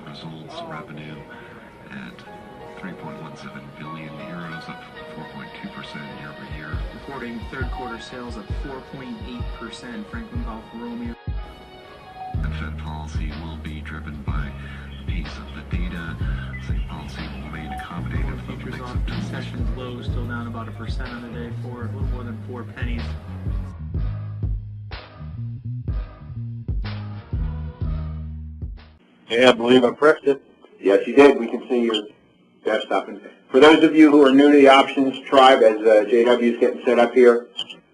results. Revenue at 3.17 billion euros, up 4.2% year over year. Reporting third quarter sales up 4.8%. Franklin Golf Romeo. The Fed policy will be driven by the pace of the data. Same policy will remain accommodative. Futures off session low, still down about 1% on the day for a little more than 4 pennies. Yeah, I believe I pressed it. Yes, you did. We can see your desktop. And for those of you who are new to the options tribe, as JW is getting set up here,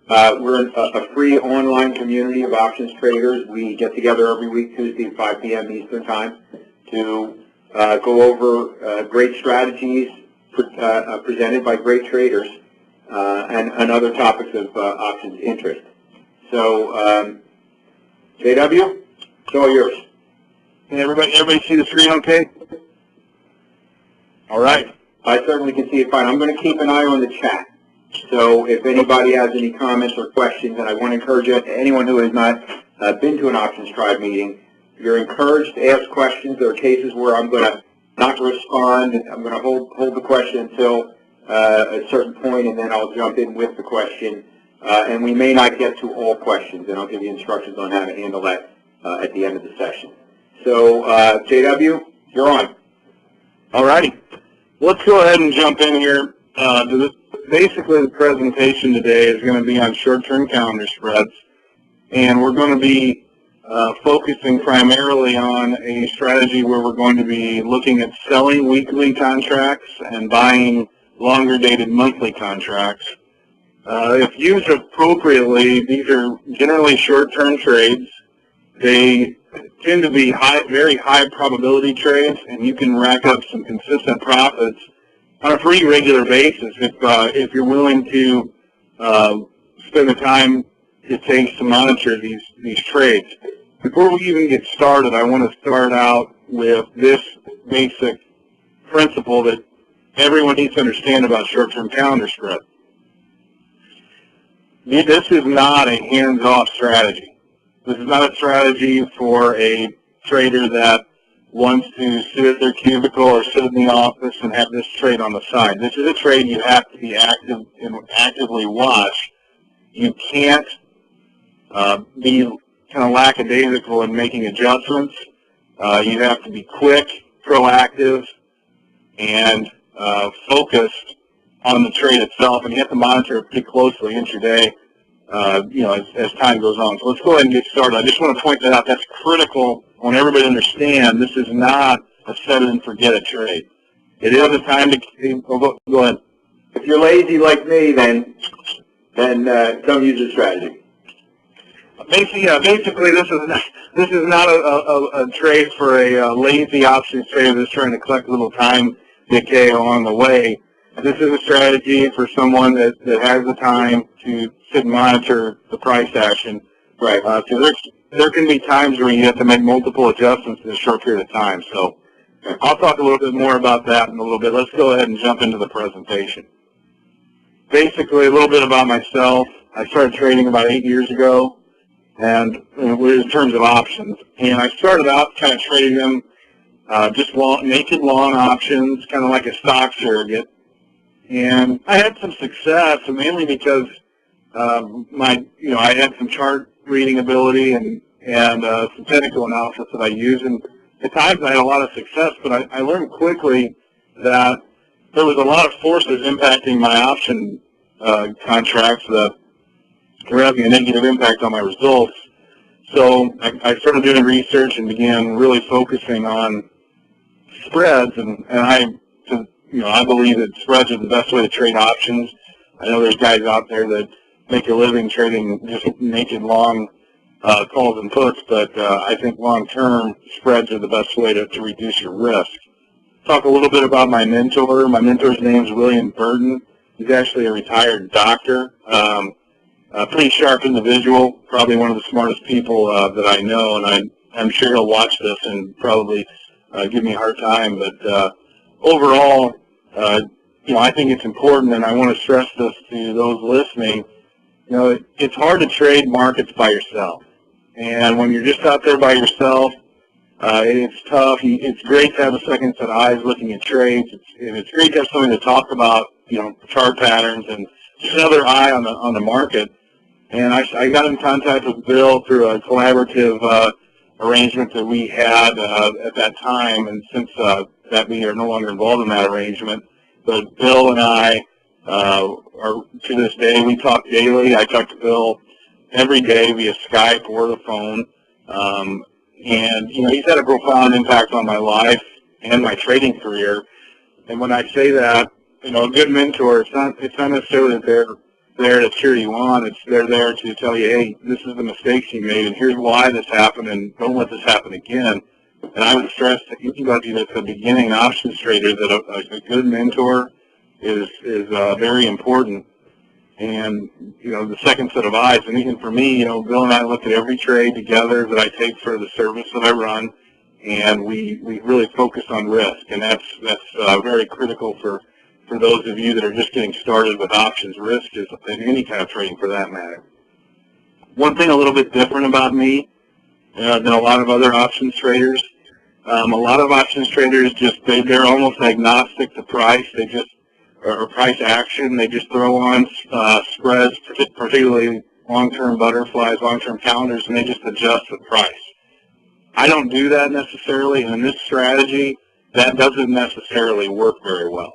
we're a free online community of options traders. We get together every week, Tuesday at 5 p.m. Eastern Time, to go over great strategies presented by great traders and other topics of options interest. So, JW, it's all yours. Can everybody see the screen okay? All right. I certainly can see it fine. I'm going to keep an eye on the chat. So if anybody has any comments or questions, and I want to encourage anyone who has not been to an Options Tribe meeting, you're encouraged to ask questions. There are cases where I'm going to not respond. I'm going to hold the question until a certain point, and then I'll jump in with the question. And we may not get to all questions, and I'll give you instructions on how to handle that at the end of the session. So, JW, you're on. All righty. Let's go ahead and jump in here. Basically, the presentation today is going to be on short-term calendar spreads, and we're going to be focusing primarily on a strategy where we're going to be looking at selling weekly contracts and buying longer-dated monthly contracts. If used appropriately, these are generally short-term trades. They tend to be very high probability trades, and you can rack up some consistent profits on a pretty regular basis if you're willing to spend the time it takes to monitor these trades. Before we even get started, I want to start out with this basic principle that everyone needs to understand about short-term calendar spread. This is not a hands-off strategy. This is not a strategy for a trader that wants to sit at their cubicle or sit in the office and have this trade on the side. This is a trade you have to be active and actively watch. You can't be kind of lackadaisical in making adjustments. You have to be quick, proactive, and focused on the trade itself, and you have to monitor it pretty closely intraday. As time goes on. So let's go ahead and get started. I just want to point that out. That's critical. I want everybody to understand this is not a set it and forget it trade. It is a time to go ahead. If you're lazy like me, then don't use the strategy. Basically, this is not a trade for a lazy options trader that's trying to collect a little time decay along the way. This is a strategy for someone that has the time to sit and monitor the price action. Right. So there can be times where you have to make multiple adjustments in a short period of time. So I'll talk a little bit more about that in a little bit. Let's go ahead and jump into the presentation. Basically, a little bit about myself. I started trading about 8 years ago, and in terms of options. And I started out kind of trading them just naked long options, kind of like a stock surrogate. And I had some success, mainly because I had some chart reading ability and some technical analysis that I use. And at times I had a lot of success, but I learned quickly that there was a lot of forces impacting my option contracts that were having a negative impact on my results. So I started doing research and began really focusing on spreads, and I believe that spreads are the best way to trade options. I know there's guys out there that make a living trading just naked long calls and puts, but I think long-term spreads are the best way to reduce your risk. Talk a little bit about my mentor. My mentor's name is William Burton. He's actually a retired doctor, a pretty sharp individual, probably one of the smartest people that I know, and I'm sure he'll watch this and probably give me a hard time, but overall, I think it's important, and I want to stress this to those listening. It's hard to trade markets by yourself, and when you're just out there by yourself, It's tough. It's great to have a second set of eyes looking at trades, and it's great to have something to talk about, chart patterns and just another eye on the market. And I got in contact with Bill through a collaborative arrangement that we had at that time, and since that we are no longer involved in that arrangement, but Bill and I are, to this day, we talk daily. I talk to Bill every day via Skype or the phone. And, he's had a profound impact on my life and my trading career. And when I say that, a good mentor, it's not necessarily that they're there to cheer you on. They're there to tell you, hey, this is the mistakes you made, and here's why this happened, and don't let this happen again. And I would stress to anybody that's a beginning options trader that a good mentor is very important. And, the second set of eyes, and even for me, Bill and I look at every trade together that I take for the service that I run, and we really focus on risk, and that's very critical for those of you that are just getting started with options. Risk is in any kind of trading for that matter. One thing a little bit different about me than a lot of other options traders, a lot of options traders they're almost agnostic to price. They just or price action. They just throw on spreads, particularly long-term butterflies, long-term calendars, and they just adjust the price. I don't do that necessarily, and in this strategy, that doesn't necessarily work very well.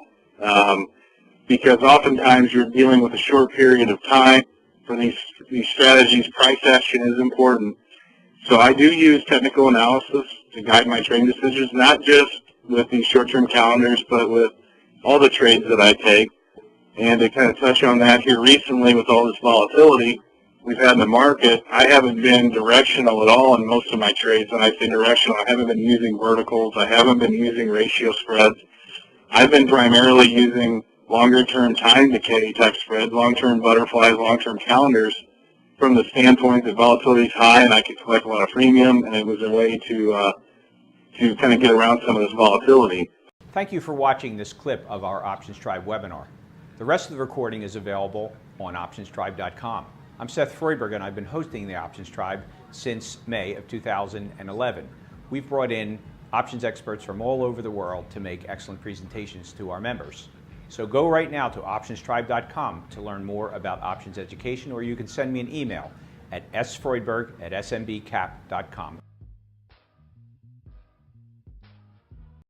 Because oftentimes you're dealing with a short period of time. For these strategies, price action is important. So I do use technical analysis to guide my trading decisions, not just with these short-term calendars, but with all the trades that I take. And to kind of touch on that here recently with all this volatility we've had in the market, I haven't been directional at all in most of my trades. When I say directional, I haven't been using verticals. I haven't been using ratio spreads. I've been primarily using longer-term time decay type spreads, long-term butterflies, long-term calendars, from the standpoint that volatility is high and I could collect a lot of premium, and it was a way to kind of get around some of this volatility. Thank you for watching this clip of our Options Tribe webinar. The rest of the recording is available on OptionsTribe.com. I'm Seth Freudberg, and I've been hosting the Options Tribe since May of 2011. We've brought in options experts from all over the world to make excellent presentations to our members. So go right now to OptionsTribe.com to learn more about options education, or you can send me an email at sfreudberg@smbcap.com.